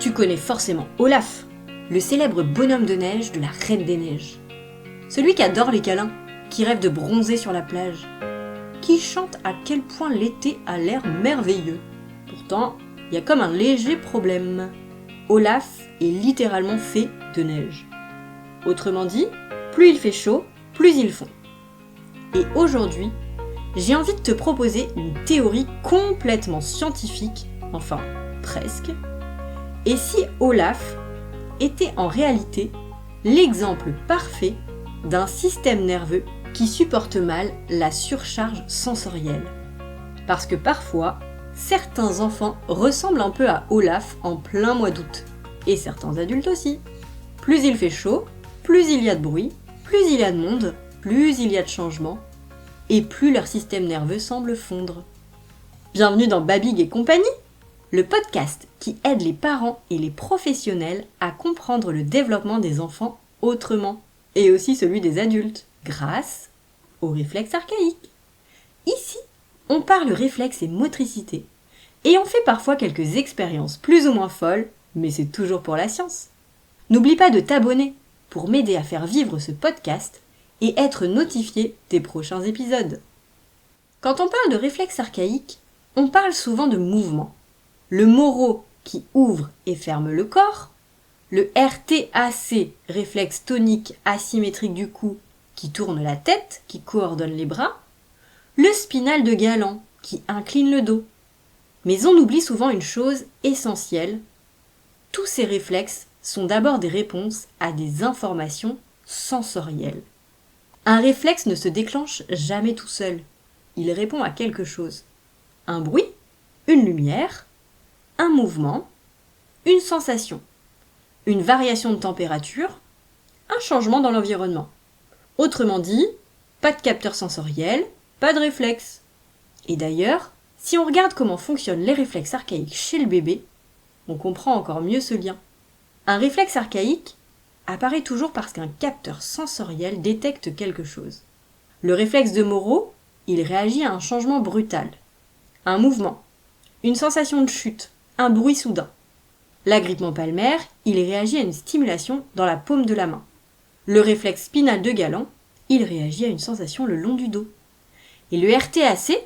Tu connais forcément Olaf, le célèbre bonhomme de neige de la Reine des Neiges. Celui qui adore les câlins, qui rêve de bronzer sur la plage, qui chante à quel point l'été a l'air merveilleux. Pourtant, il y a comme un léger problème. Olaf est littéralement fait de neige. Autrement dit, plus il fait chaud, plus il fond. Et aujourd'hui, j'ai envie de te proposer une théorie complètement scientifique, enfin presque. Et si Olaf était en réalité l'exemple parfait d'un système nerveux qui supporte mal la surcharge sensorielle? Parce que parfois, certains enfants ressemblent un peu à Olaf en plein mois d'août. Et certains adultes aussi. Plus il fait chaud, plus il y a de bruit, plus il y a de monde, plus il y a de changements, et plus leur système nerveux semble fondre. Bienvenue dans Babig et compagnie, le podcast qui aide les parents et les professionnels à comprendre le développement des enfants autrement, et aussi celui des adultes, grâce aux réflexes archaïques. Ici, on parle réflexes et motricité, et on fait parfois quelques expériences plus ou moins folles, mais c'est toujours pour la science. N'oublie pas de t'abonner pour m'aider à faire vivre ce podcast et être notifié des prochains épisodes. Quand on parle de réflexes archaïques, on parle souvent de mouvement. Le Moro qui ouvre et ferme le corps, le RTAC, réflexe tonique asymétrique du cou, qui tourne la tête, qui coordonne les bras, le spinal de Galant, qui incline le dos. Mais on oublie souvent une chose essentielle. Tous ces réflexes sont d'abord des réponses à des informations sensorielles. Un réflexe ne se déclenche jamais tout seul. Il répond à quelque chose. Un bruit, une lumière, un mouvement, une sensation, une variation de température, un changement dans l'environnement. Autrement dit, pas de capteur sensoriel, pas de réflexe. Et d'ailleurs, si on regarde comment fonctionnent les réflexes archaïques chez le bébé, on comprend encore mieux ce lien. Un réflexe archaïque apparaît toujours parce qu'un capteur sensoriel détecte quelque chose. Le réflexe de Moro, il réagit à un changement brutal, un mouvement, une sensation de chute, un bruit soudain. L'agrippement palmaire, il réagit à une stimulation dans la paume de la main. Le réflexe spinal de Galant, il réagit à une sensation le long du dos. Et le RTAC,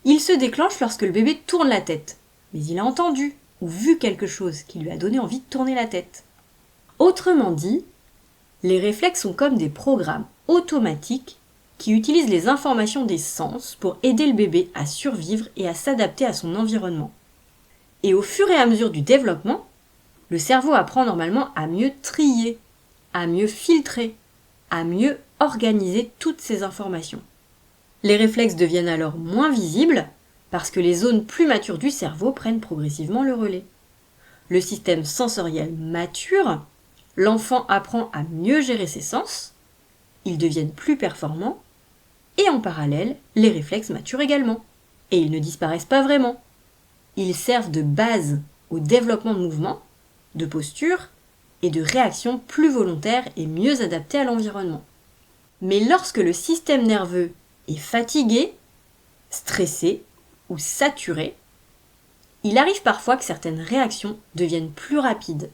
il se déclenche lorsque le bébé tourne la tête, mais il a entendu ou vu quelque chose qui lui a donné envie de tourner la tête. Autrement dit, les réflexes sont comme des programmes automatiques qui utilisent les informations des sens pour aider le bébé à survivre et à s'adapter à son environnement. Et au fur et à mesure du développement, le cerveau apprend normalement à mieux trier, à mieux filtrer, à mieux organiser toutes ces informations. Les réflexes deviennent alors moins visibles parce que les zones plus matures du cerveau prennent progressivement le relais. Le système sensoriel mature, l'enfant apprend à mieux gérer ses sens, ils deviennent plus performants, et en parallèle, les réflexes maturent également. Et ils ne disparaissent pas vraiment. Ils servent de base au développement de mouvements, de posture et de réactions plus volontaires et mieux adaptées à l'environnement. Mais lorsque le système nerveux est fatigué, stressé ou saturé, il arrive parfois que certaines réactions deviennent plus rapides,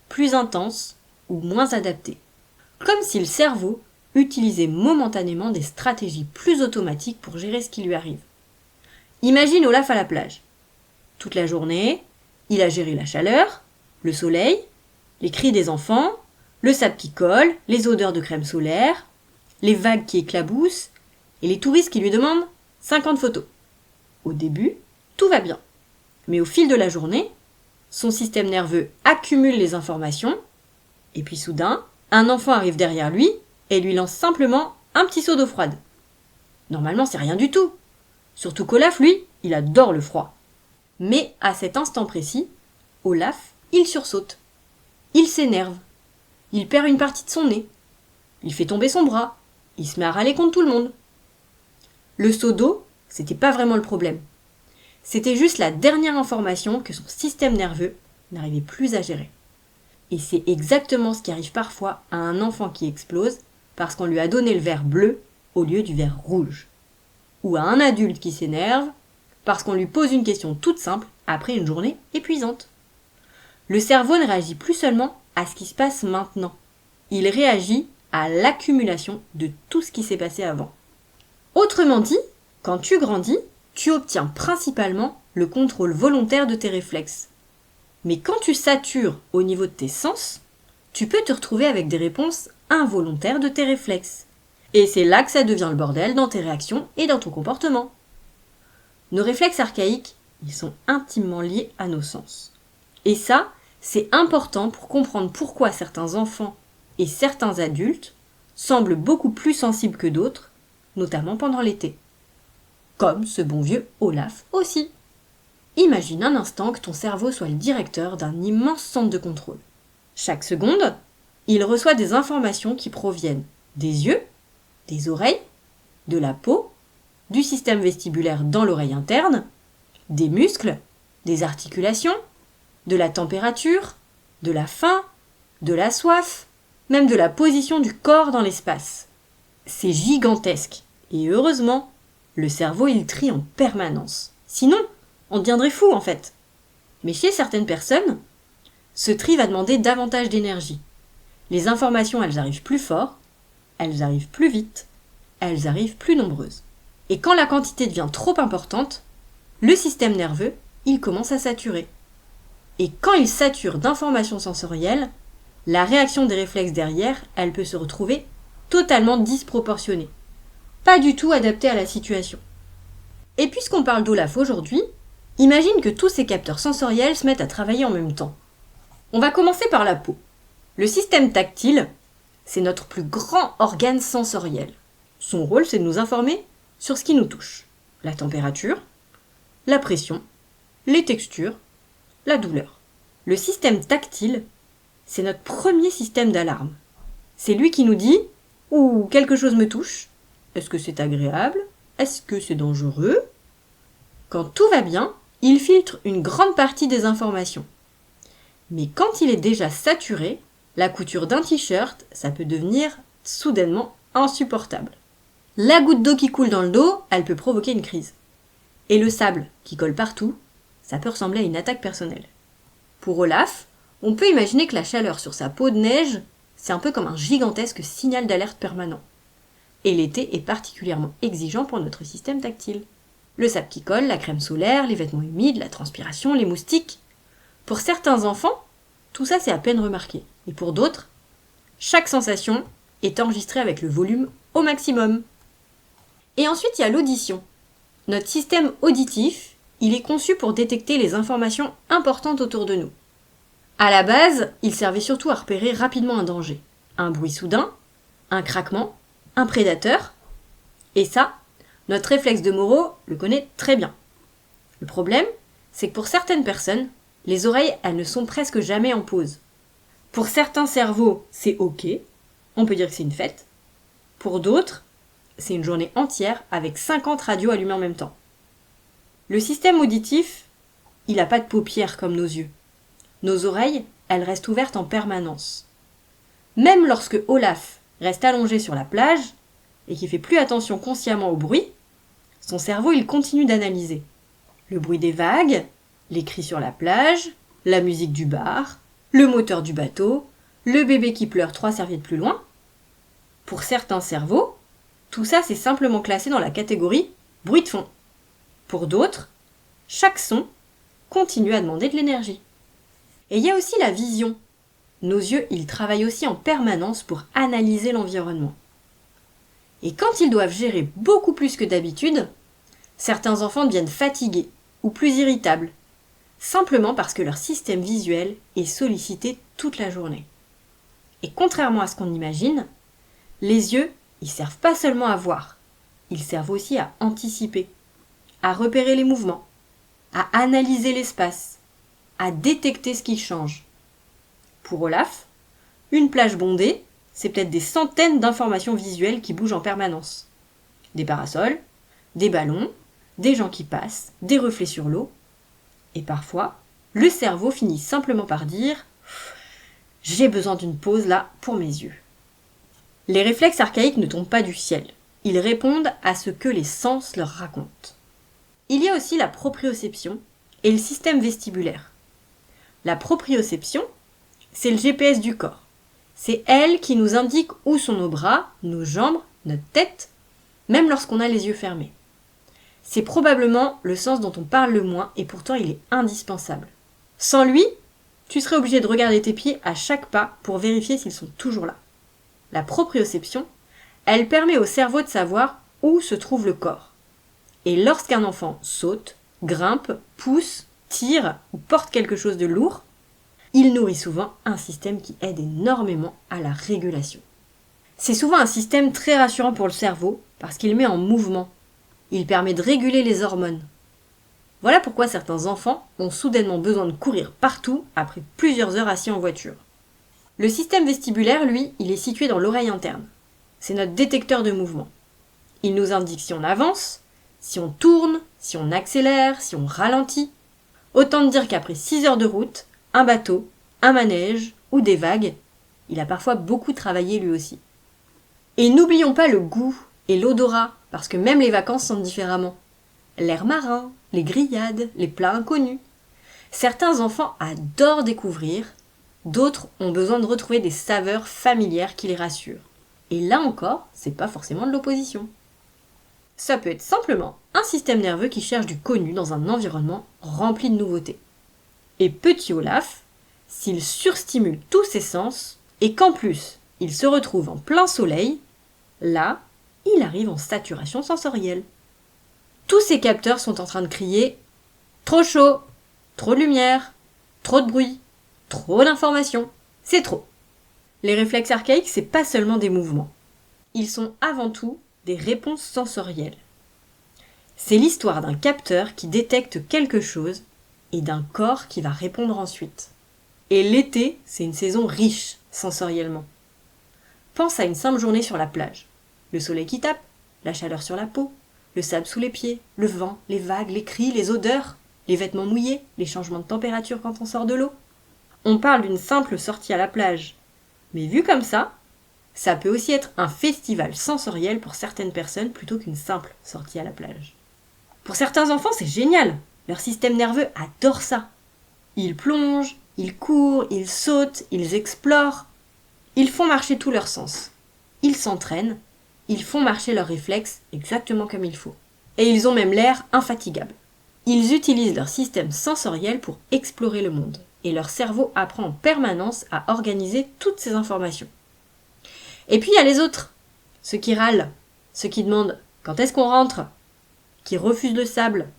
plus intenses ou moins adaptées. Comme si le cerveau utilisait momentanément des stratégies plus automatiques pour gérer ce qui lui arrive. Imagine Olaf à la plage. Toute la journée, il a géré la chaleur, le soleil, les cris des enfants, le sable qui colle, les odeurs de crème solaire, les vagues qui éclaboussent et les touristes qui lui demandent 50 photos. Au début, tout va bien. Mais au fil de la journée, son système nerveux accumule les informations et puis soudain, un enfant arrive derrière lui et lui lance simplement un petit seau d'eau froide. Normalement, c'est rien du tout. Surtout qu'Olaf, lui, il adore le froid. Mais à cet instant précis, Olaf, il sursaute. Il s'énerve. Il perd une partie de son nez. Il fait tomber son bras. Il se met à râler contre tout le monde. Le seau d'eau, c'était pas vraiment le problème. C'était juste la dernière information que son système nerveux n'arrivait plus à gérer. Et c'est exactement ce qui arrive parfois à un enfant qui explose parce qu'on lui a donné le verre bleu au lieu du verre rouge. Ou à un adulte qui s'énerve parce qu'on lui pose une question toute simple après une journée épuisante. Le cerveau ne réagit plus seulement à ce qui se passe maintenant. Il réagit à l'accumulation de tout ce qui s'est passé avant. Autrement dit, quand tu grandis, tu obtiens principalement le contrôle volontaire de tes réflexes. Mais quand tu satures au niveau de tes sens, tu peux te retrouver avec des réponses involontaires de tes réflexes. Et c'est là que ça devient le bordel dans tes réactions et dans ton comportement. Nos réflexes archaïques, ils sont intimement liés à nos sens. Et ça, c'est important pour comprendre pourquoi certains enfants et certains adultes semblent beaucoup plus sensibles que d'autres, notamment pendant l'été. Comme ce bon vieux Olaf aussi. Imagine un instant que ton cerveau soit le directeur d'un immense centre de contrôle. Chaque seconde, il reçoit des informations qui proviennent des yeux, des oreilles, de la peau, du système vestibulaire dans l'oreille interne, des muscles, des articulations, de la température, de la faim, de la soif, même de la position du corps dans l'espace. C'est gigantesque et heureusement, le cerveau il trie en permanence. Sinon, on deviendrait fou en fait. Mais chez certaines personnes, ce tri va demander davantage d'énergie. Les informations, elles arrivent plus fort, elles arrivent plus vite, elles arrivent plus nombreuses. Et quand la quantité devient trop importante, le système nerveux, il commence à saturer. Et quand il sature d'informations sensorielles, la réaction des réflexes derrière, elle peut se retrouver totalement disproportionnée. Pas du tout adaptée à la situation. Et puisqu'on parle d'Olaf aujourd'hui, imagine que tous ces capteurs sensoriels se mettent à travailler en même temps. On va commencer par la peau. Le système tactile, c'est notre plus grand organe sensoriel. Son rôle, c'est de nous informer sur ce qui nous touche. La température, la pression, les textures, la douleur. Le système tactile, c'est notre premier système d'alarme. C'est lui qui nous dit « Ouh, quelque chose me touche. Est-ce que c'est agréable? Est-ce que c'est dangereux ?» Quand tout va bien, il filtre une grande partie des informations. Mais quand il est déjà saturé, la couture d'un t-shirt, ça peut devenir soudainement insupportable. La goutte d'eau qui coule dans le dos, elle peut provoquer une crise. Et le sable qui colle partout, ça peut ressembler à une attaque personnelle. Pour Olaf, on peut imaginer que la chaleur sur sa peau de neige, c'est un peu comme un gigantesque signal d'alerte permanent. Et l'été est particulièrement exigeant pour notre système tactile. Le sable qui colle, la crème solaire, les vêtements humides, la transpiration, les moustiques. Pour certains enfants, tout ça c'est à peine remarqué. Et pour d'autres, chaque sensation est enregistrée avec le volume au maximum. Et ensuite il y a l'audition. Notre système auditif, il est conçu pour détecter les informations importantes autour de nous. À la base, il servait surtout à repérer rapidement un danger. Un bruit soudain, un craquement, un prédateur. Et ça, notre réflexe de Moro le connaît très bien. Le problème, c'est que pour certaines personnes, les oreilles, elles ne sont presque jamais en pause. Pour certains cerveaux, c'est ok, on peut dire que c'est une fête. Pour d'autres, c'est une journée entière avec 50 radios allumées en même temps. Le système auditif, il n'a pas de paupières comme nos yeux. Nos oreilles, elles restent ouvertes en permanence. Même lorsque Olaf reste allongé sur la plage et qu'il fait plus attention consciemment au bruit, son cerveau il continue d'analyser. Le bruit des vagues, les cris sur la plage, la musique du bar, le moteur du bateau, le bébé qui pleure 3 serviettes plus loin. Pour certains cerveaux, tout ça c'est simplement classé dans la catégorie bruit de fond. Pour d'autres, chaque son continue à demander de l'énergie. Et il y a aussi la vision. Nos yeux, ils travaillent aussi en permanence pour analyser l'environnement. Et quand ils doivent gérer beaucoup plus que d'habitude, certains enfants deviennent fatigués ou plus irritables, simplement parce que leur système visuel est sollicité toute la journée. Et contrairement à ce qu'on imagine, les yeux, ils servent pas seulement à voir, ils servent aussi à anticiper, à repérer les mouvements, à analyser l'espace, à détecter ce qui change. Pour Olaf, une plage bondée, c'est peut-être des centaines d'informations visuelles qui bougent en permanence. Des parasols, des ballons, des gens qui passent, des reflets sur l'eau. Et parfois, le cerveau finit simplement par dire « J'ai besoin d'une pause là pour mes yeux ». Les réflexes archaïques ne tombent pas du ciel. Ils répondent à ce que les sens leur racontent. Il y a aussi la proprioception et le système vestibulaire. La proprioception, c'est le GPS du corps. C'est elle qui nous indique où sont nos bras, nos jambes, notre tête, même lorsqu'on a les yeux fermés. C'est probablement le sens dont on parle le moins et pourtant il est indispensable. Sans lui, tu serais obligé de regarder tes pieds à chaque pas pour vérifier s'ils sont toujours là. La proprioception, elle permet au cerveau de savoir où se trouve le corps. Et lorsqu'un enfant saute, grimpe, pousse, tire ou porte quelque chose de lourd, il nourrit souvent un système qui aide énormément à la régulation. C'est souvent un système très rassurant pour le cerveau parce qu'il met en mouvement. Il permet de réguler les hormones. Voilà pourquoi certains enfants ont soudainement besoin de courir partout après plusieurs heures assis en voiture. Le système vestibulaire, lui, il est situé dans l'oreille interne. C'est notre détecteur de mouvement. Il nous indique si on avance, si on tourne, si on accélère, si on ralentit. Autant dire qu'après 6 heures de route, un bateau, un manège ou des vagues, il a parfois beaucoup travaillé lui aussi. Et n'oublions pas le goût et l'odorat, parce que même les vacances sentent différemment. L'air marin, les grillades, les plats inconnus. Certains enfants adorent découvrir, d'autres ont besoin de retrouver des saveurs familières qui les rassurent. Et là encore, c'est pas forcément de l'opposition. Ça peut être simplement un système nerveux qui cherche du connu dans un environnement rempli de nouveautés. Et petit Olaf, s'il surstimule tous ses sens, et qu'en plus il se retrouve en plein soleil, là, il arrive en saturation sensorielle. Tous ces capteurs sont en train de crier « Trop chaud, trop de lumière, trop de bruit, trop d'informations, c'est trop ». Les réflexes archaïques, c'est pas seulement des mouvements. Ils sont avant tout des réponses sensorielles. C'est l'histoire d'un capteur qui détecte quelque chose et d'un corps qui va répondre ensuite. Et l'été, c'est une saison riche sensoriellement. Pense à une simple journée sur la plage. Le soleil qui tape, la chaleur sur la peau, le sable sous les pieds, le vent, les vagues, les cris, les odeurs, les vêtements mouillés, les changements de température quand on sort de l'eau. On parle d'une simple sortie à la plage. Mais vu comme ça peut aussi être un festival sensoriel pour certaines personnes plutôt qu'une simple sortie à la plage. Pour certains enfants, c'est génial. Leur système nerveux adore ça. Ils plongent, ils courent, ils sautent, ils explorent. Ils font marcher tous leurs sens. Ils s'entraînent, ils font marcher leurs réflexes exactement comme il faut. Et ils ont même l'air infatigables. Ils utilisent leur système sensoriel pour explorer le monde. Et leur cerveau apprend en permanence à organiser toutes ces informations. Et puis il y a les autres, ceux qui râlent, ceux qui demandent quand est-ce qu'on rentre, qui refusent le sable,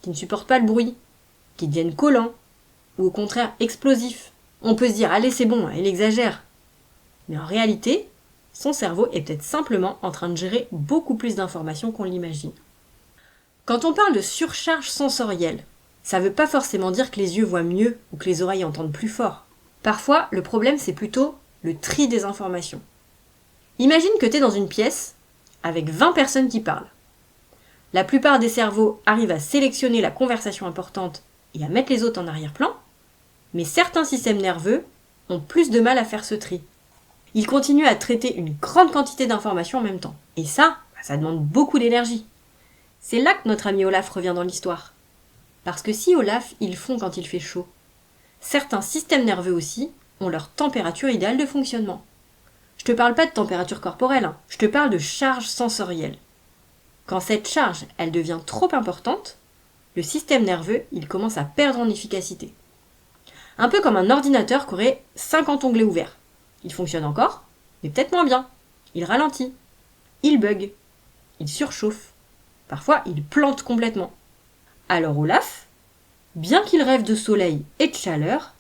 qui ne supportent pas le bruit, qui deviennent collants, ou au contraire explosifs. On peut se dire allez c'est bon, elle exagère. Mais en réalité, son cerveau est peut-être simplement en train de gérer beaucoup plus d'informations qu'on l'imagine. Quand on parle de surcharge sensorielle, ça ne veut pas forcément dire que les yeux voient mieux ou que les oreilles entendent plus fort. Parfois, le problème c'est plutôt le tri des informations. Imagine que tu es dans une pièce avec 20 personnes qui parlent. La plupart des cerveaux arrivent à sélectionner la conversation importante et à mettre les autres en arrière-plan, mais certains systèmes nerveux ont plus de mal à faire ce tri. Ils continuent à traiter une grande quantité d'informations en même temps. Et ça demande beaucoup d'énergie. C'est là que notre ami Olaf revient dans l'histoire. Parce que si Olaf, il fond quand il fait chaud, certains systèmes nerveux aussi ont leur température idéale de fonctionnement. Je te parle pas de température corporelle, je te parle de charge sensorielle. Quand cette charge, elle devient trop importante, le système nerveux, il commence à perdre en efficacité. Un peu comme un ordinateur qui aurait 50 onglets ouverts. Il fonctionne encore, mais peut-être moins bien. Il ralentit, il bug, il surchauffe. Parfois, il plante complètement. Alors Olaf, bien qu'il rêve de soleil et de chaleur,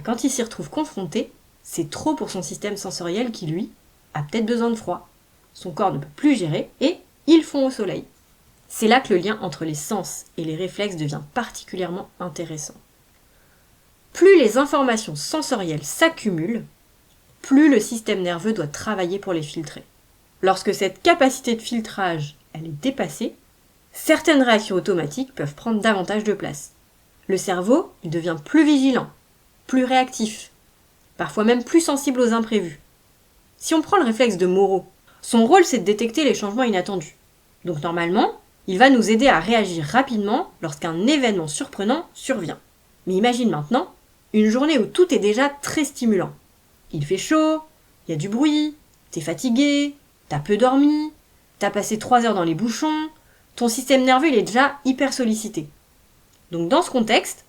quand il s'y retrouve confronté, c'est trop pour son système sensoriel qui, lui, a peut-être besoin de froid. Son corps ne peut plus gérer et il fond au soleil. C'est là que le lien entre les sens et les réflexes devient particulièrement intéressant. Plus les informations sensorielles s'accumulent, plus le système nerveux doit travailler pour les filtrer. Lorsque cette capacité de filtrage elle est dépassée, certaines réactions automatiques peuvent prendre davantage de place. Le cerveau il devient plus vigilant, plus réactif, parfois même plus sensible aux imprévus. Si on prend le réflexe de Moro, son rôle c'est de détecter les changements inattendus. Donc normalement, il va nous aider à réagir rapidement lorsqu'un événement surprenant survient. Mais imagine maintenant Une journée où tout est déjà très stimulant. Il fait chaud, il y a du bruit, t'es fatigué, t'as peu dormi, t'as passé 3 heures dans les bouchons, ton système nerveux il est déjà hyper sollicité. Donc dans ce contexte,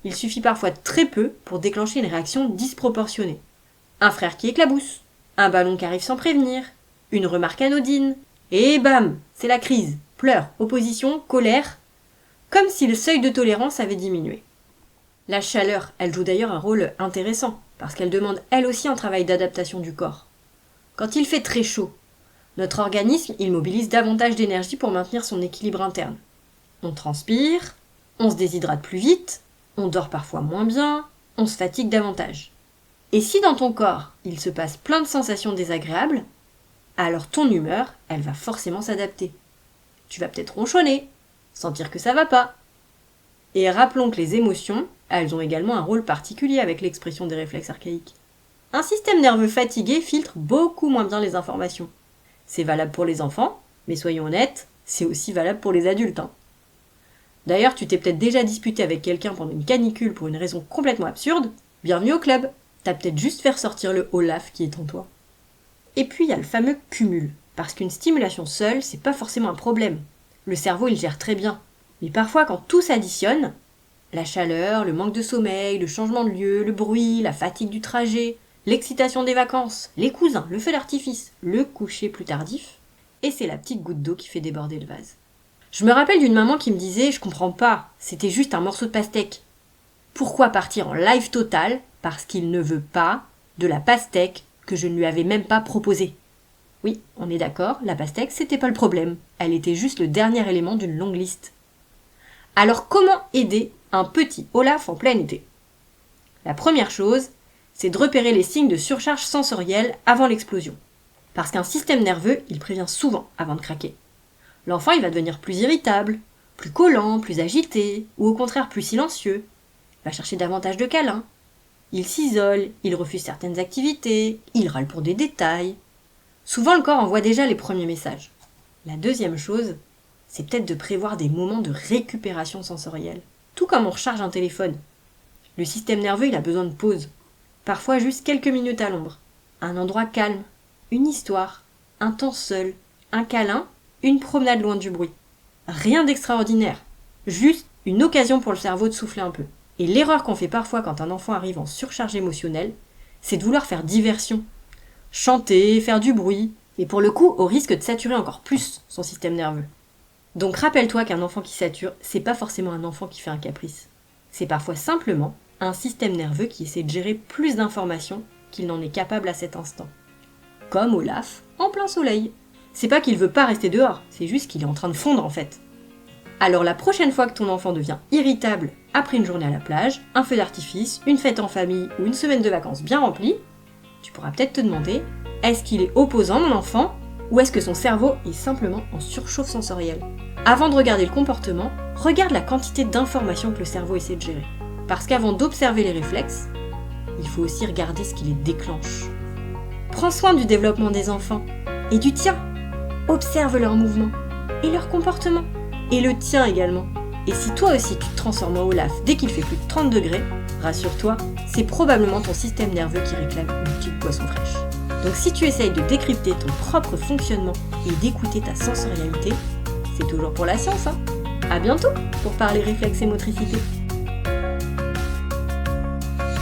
il suffit parfois de très peu pour déclencher une réaction disproportionnée. Un frère qui éclabousse, un ballon qui arrive sans prévenir, une remarque anodine, et bam, c'est la crise, pleurs, opposition, colère, comme si le seuil de tolérance avait diminué. La chaleur, elle joue d'ailleurs un rôle intéressant, parce qu'elle demande elle aussi un travail d'adaptation du corps. Quand il fait très chaud, notre organisme, il mobilise davantage d'énergie pour maintenir son équilibre interne. On transpire, on se déshydrate plus vite, on dort parfois moins bien, on se fatigue davantage. Et si dans ton corps, il se passe plein de sensations désagréables, alors ton humeur, elle va forcément s'adapter. Tu vas peut-être ronchonner, sentir que ça va pas. Et rappelons que les émotions, elles ont également un rôle particulier avec l'expression des réflexes archaïques. Un système nerveux fatigué filtre beaucoup moins bien les informations. C'est valable pour les enfants, mais soyons honnêtes, c'est aussi valable pour les adultes. D'ailleurs, tu t'es peut-être déjà disputé avec quelqu'un pendant une canicule pour une raison complètement absurde. Bienvenue au club. T'as peut-être juste fait ressortir le Olaf qui est en toi. Et puis il y a le fameux cumul, parce qu'une stimulation seule, c'est pas forcément un problème. Le cerveau, il gère très bien. Mais parfois, quand tout s'additionne, la chaleur, le manque de sommeil, le changement de lieu, le bruit, la fatigue du trajet, l'excitation des vacances, les cousins, le feu d'artifice, le coucher plus tardif, et c'est la petite goutte d'eau qui fait déborder le vase. Je me rappelle d'une maman qui me disait « Je comprends pas, c'était juste un morceau de pastèque. Pourquoi partir en live total parce qu'il ne veut pas de la pastèque que je ne lui avais même pas proposée ?» Oui, on est d'accord, la pastèque, c'était pas le problème. Elle était juste le dernier élément d'une longue liste. Alors comment aider un petit Olaf en plein été ? La première chose, c'est de repérer les signes de surcharge sensorielle avant l'explosion. Parce qu'un système nerveux, il prévient souvent avant de craquer. L'enfant, il va devenir plus irritable, plus collant, plus agité, ou au contraire plus silencieux. Il va chercher davantage de câlins. Il s'isole, il refuse certaines activités, il râle pour des détails. Souvent, le corps envoie déjà les premiers messages. La deuxième chose, c'est peut-être de prévoir des moments de récupération sensorielle. Tout comme on recharge un téléphone. Le système nerveux, il a besoin de pause. Parfois juste quelques minutes à l'ombre. Un endroit calme, une histoire, un temps seul, un câlin, une promenade loin du bruit. Rien d'extraordinaire. Juste une occasion pour le cerveau de souffler un peu. Et l'erreur qu'on fait parfois quand un enfant arrive en surcharge émotionnelle, c'est de vouloir faire diversion. Chanter, faire du bruit, et pour le coup, au risque de saturer encore plus son système nerveux. Donc rappelle-toi qu'un enfant qui sature, c'est pas forcément un enfant qui fait un caprice. C'est parfois simplement un système nerveux qui essaie de gérer plus d'informations qu'il n'en est capable à cet instant. Comme Olaf, en plein soleil. C'est pas qu'il veut pas rester dehors, c'est juste qu'il est en train de fondre en fait. Alors la prochaine fois que ton enfant devient irritable après une journée à la plage, un feu d'artifice, une fête en famille ou une semaine de vacances bien remplie, tu pourras peut-être te demander, est-ce qu'il est opposant mon enfant ou est-ce que son cerveau est simplement en surchauffe sensorielle ? Avant de regarder le comportement, regarde la quantité d'informations que le cerveau essaie de gérer. Parce qu'avant d'observer les réflexes, il faut aussi regarder ce qui les déclenche. Prends soin du développement des enfants et du tien. Observe leurs mouvements et leur comportement. Et le tien également. Et si toi aussi tu te transformes en Olaf dès qu'il fait plus de 30 degrés, rassure-toi, c'est probablement ton système nerveux qui réclame une petite boisson fraîche. Donc si tu essayes de décrypter ton propre fonctionnement et d'écouter ta sensorialité, c'est toujours pour la science, hein. À bientôt pour parler réflexes et motricité.